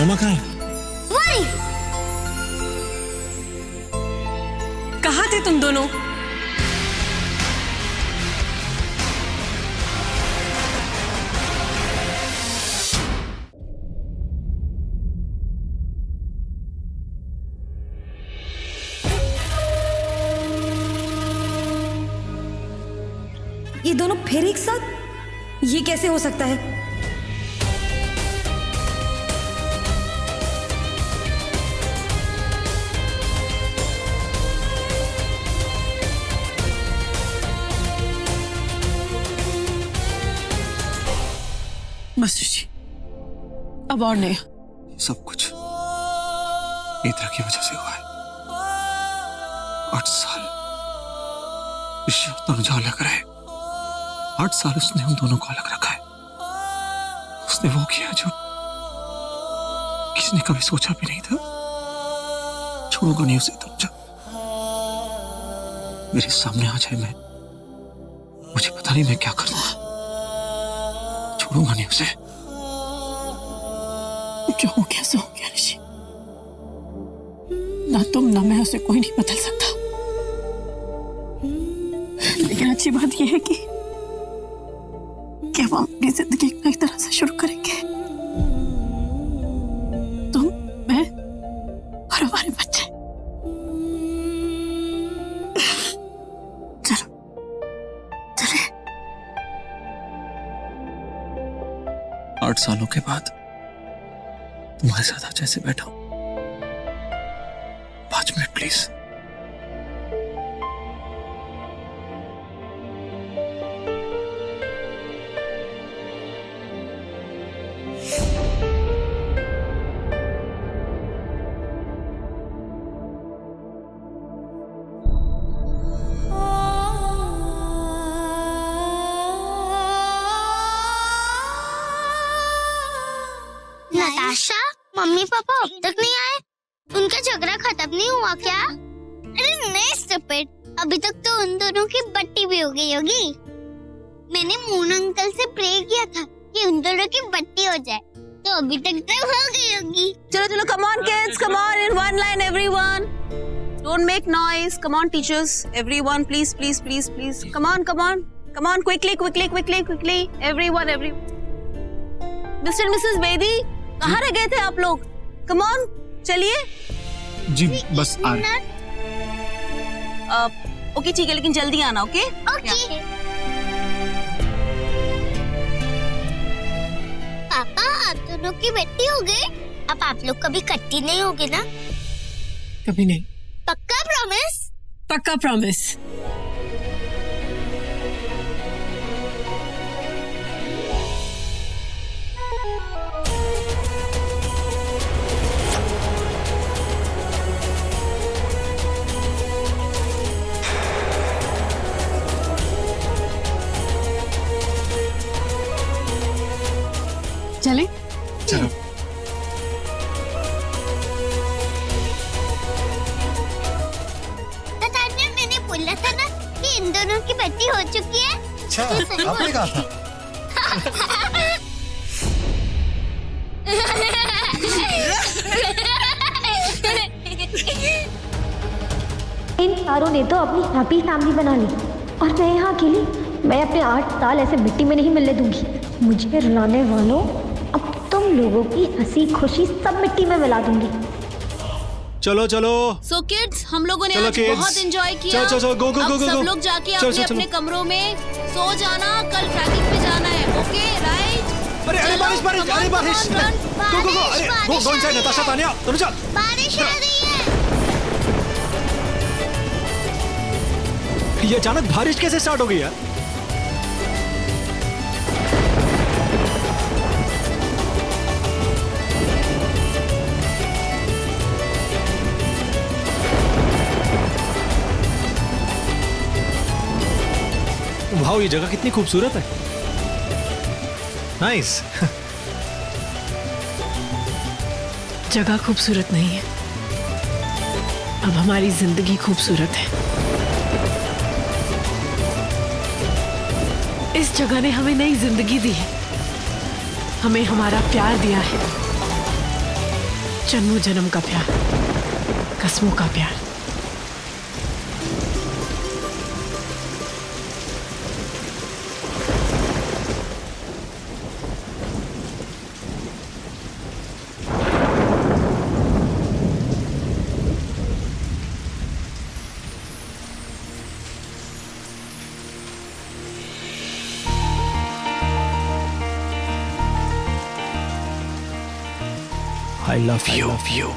मम्मा कहाँ है? वही। कहाँ थे तुम दोनों? ये दोनों फिर एक साथ? ये कैसे हो सकता है? बस जी, अब और नहीं। सब कुछ नेत्रा की वजह से हुआ है। 8 साल ईश्वर दोनों जो अलग रहे, 8 साल उसने हम दोनों को अलग रखा है। उसने वो किया जो किसी ने कभी सोचा भी नहीं था। छोड़ूंगा नहीं उसे तुम। जब मेरे सामने आ जाए, मैं मुझे पता नहीं मैं क्या करूंगा। छोड़ूंगा नहीं उसे। जो हो गया सो हो गया ऋषि। ना तुम ना मैं उसे कोई नहीं बदल सकता। लेकिन अच्छी बात यह है कि हम अपनी जिंदगी एक नई तरह से शुरू करेंगे। तुम, मैं और हमारे बच्चे। चलो चले। 8 सालों के बाद तुम्हारे साथ आज ऐसे बैठा हूं। 5 minute please. Natasha, mummy papa अब तक नहीं आए? उनका झगड़ा खत्म नहीं हुआ क्या? अरे नहीं स्टूपिड, अभी तक तो उन दोनों की बट्टी भी हो गई होगी। मैंने मून अंकल से प्रे किया था कि उन दोनों की बट्टी हो जाए, तो अभी तक तो हो गई होगी। चलो चलो, come on kids, come on in one line everyone. Don't make noise. Come on teachers, everyone, please please please please. Come on come on come on, quickly quickly quickly quickly. Everyone everyone. Mr. and Mrs. Bedi, कहाँ रह गए थे आप लोग? Come on, चलिए। जी बस आ रहे। Okay ठीक है, लेकिन जल्दी आना। Okay okay. पापा, आप दोनों की बट्टी हो गई। अब आप लोग कभी इकट्ठी नहीं होगे ना? कभी नहीं। पक्का प्रॉमिस? पक्का प्रॉमिस। चले? चलो। तान्या, मैंने बोला था ना कि इन दोनों की बट्टी हो चुकी है। अच्छा, आपने कहा था। इन चारों ने तो अपनी हैप्पी फैमिली बना ली और मैं यहाँ अकेली। मैं अपने 8 साल ऐसे मिट्टी में नहीं मिलने दूंगी। मुझे रुलाने वालों, अब तुम लोगों की हंसी खुशी सब मिट्टी में मिला दूंगी। चलो चलो। So kids, हम लोगों ने चलो आज kids, बहुत एंजॉय किया। चलो चलो, गो गो गो अब गो। सब लोग जाके चलो, अपने चलो, अपने कमरों में सो जाना। कल ट्रैकिंग पे जाना है। Okay right? अरे अरे बारिश बारिश, अरे बारिश। गो गो गो। अरे गो गो इनसाइड। नताशा, तान्या, दोनों चल। बारिश आ रही है। ये अचानक बारिश कैसे स्टार्ट हो गई है? वाह, ये जगह कितनी खूबसूरत है। नाइस। जगह खूबसूरत नहीं है, अब हमारी जिंदगी खूबसूरत है। इस जगह ने हमें नई जिंदगी दी है, हमें हमारा प्यार दिया है। जन्मों जन्म का प्यार, कसमों का प्यार। I love you.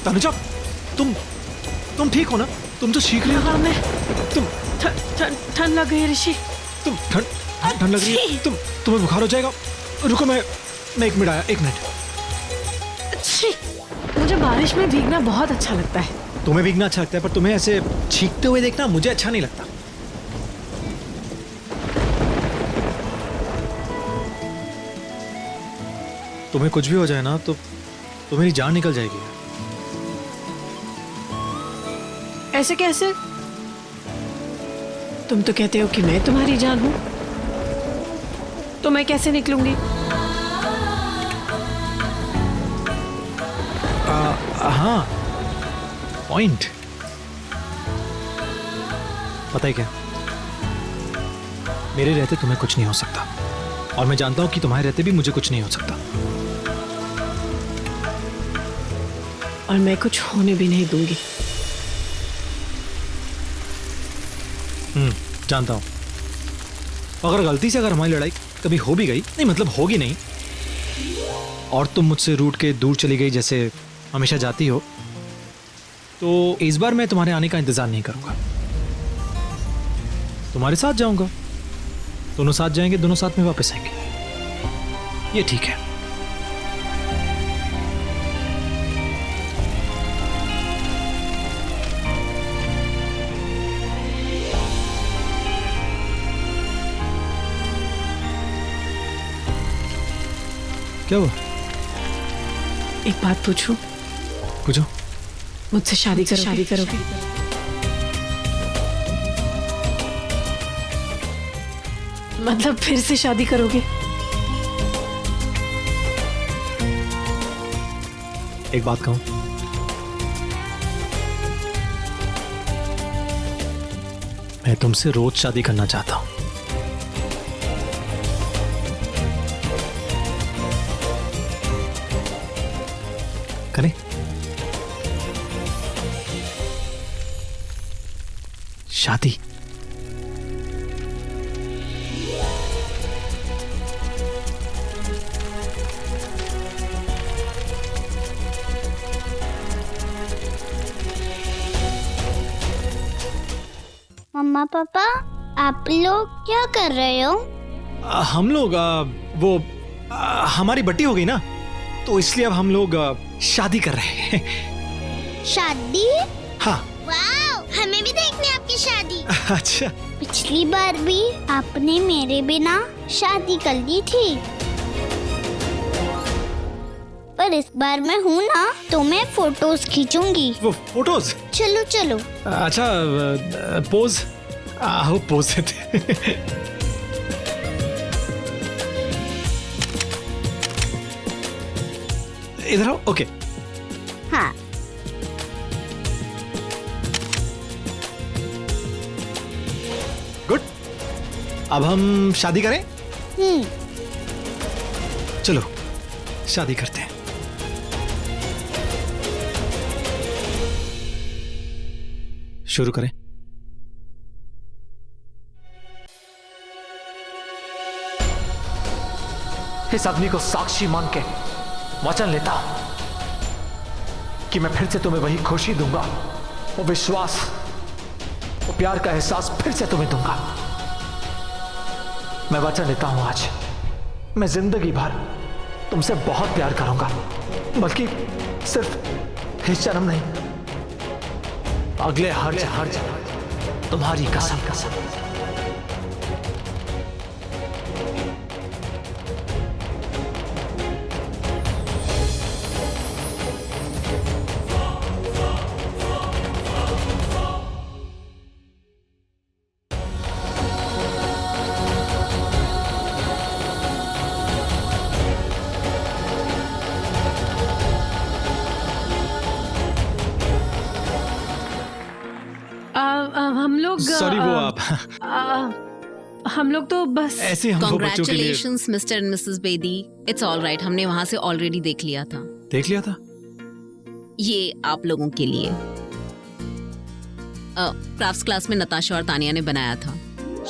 तनुजा, तुम ठीक हो ना? तुम तो सीख रही हो। हाँ, मैं तुम ठंड लग गई है ऋषि। तुम ठंड लग रही है? तुम्हें बुखार हो जाएगा। रुको, मैं 1 मिनट आया। 1 मिनट। अच्छी, मुझे बारिश में भीगना बहुत अच्छा लगता है। तुम्हें भीगना अच्छा लगता है, पर तुम्हें ऐसे छींकते हुए देखना मुझे अच्छा नहीं लगता। तुम्हें कुछ भी हो जाए ना तो मेरी जान निकल जाएगी। ऐसे कैसे? तुम तो कहते हो कि मैं तुम्हारी जान हूं, तो मैं कैसे निकलूंगी? हाँ, पॉइंट। पता है क्या, मेरे रहते तुम्हें कुछ नहीं हो सकता, और मैं जानता हूं कि तुम्हारे रहते भी मुझे कुछ नहीं हो सकता। और मैं कुछ होने भी नहीं दूंगी। जानता हूं। अगर गलती से अगर हमारी लड़ाई कभी हो भी गई, नहीं मतलब होगी नहीं, और तुम मुझसे रूठ के दूर चली गई जैसे हमेशा जाती हो, तो इस बार मैं तुम्हारे आने का इंतजार नहीं करूंगा। तुम्हारे साथ जाऊंगा, दोनों साथ जाएंगे, दोनों साथ में वापस आएंगे। ये ठीक है। क्या हुआ? एक बात पूछूं? पूछो। मुझसे शादी करोगे? मतलब फिर से शादी करोगे? एक बात कहूं, मैं तुमसे रोज शादी करना चाहता हूं। करें? शादी। मम्मा पापा आप लोग क्या कर रहे हो? हम लोग हमारी बट्टी हो गई ना, तो इसलिए अब हम लोग शादी कर रहे हैं। शादी? हाँ। वाओ, हमें भी देखनी है आपकी शादी। अच्छा। पिछली बार भी आपने मेरे बिना शादी कर ली थी, पर इस बार मैं हूँ ना, तो मैं फोटोज खींचूंगी। वो फोटोज? चलो चलो। अच्छा, पोज आओ, पोज देते। इधर आओ। ओके। हाँ। गुड। अब हम शादी करें? चलो शादी करते हैं। शुरू करें। इस आदमी को साक्षी मान के वचन लेता हूं कि मैं फिर से तुम्हें वही खुशी दूंगा, वो विश्वास, वो प्यार का एहसास फिर से तुम्हें दूंगा। मैं वचन लेता हूं आज, मैं जिंदगी भर तुमसे बहुत प्यार करूंगा, बल्कि सिर्फ इस जन्म नहीं, अगले हर जन्म तुम्हारी कसम। हम लोग सॉरी, वो आप हम लोग तो बस ऐसे हम बच्चों के लिए। Congratulations, Mr. and Mrs. Bedi. It's all right, हमने वहां से ऑलरेडी देख लिया था। देख लिया था? ये आप लोगों के लिए क्राफ्ट्स क्लास में नताशा और तानिया ने बनाया था,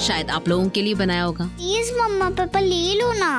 शायद आप लोगों के लिए बनाया होगा। प्लीज मम्मा पापा ले लो ना।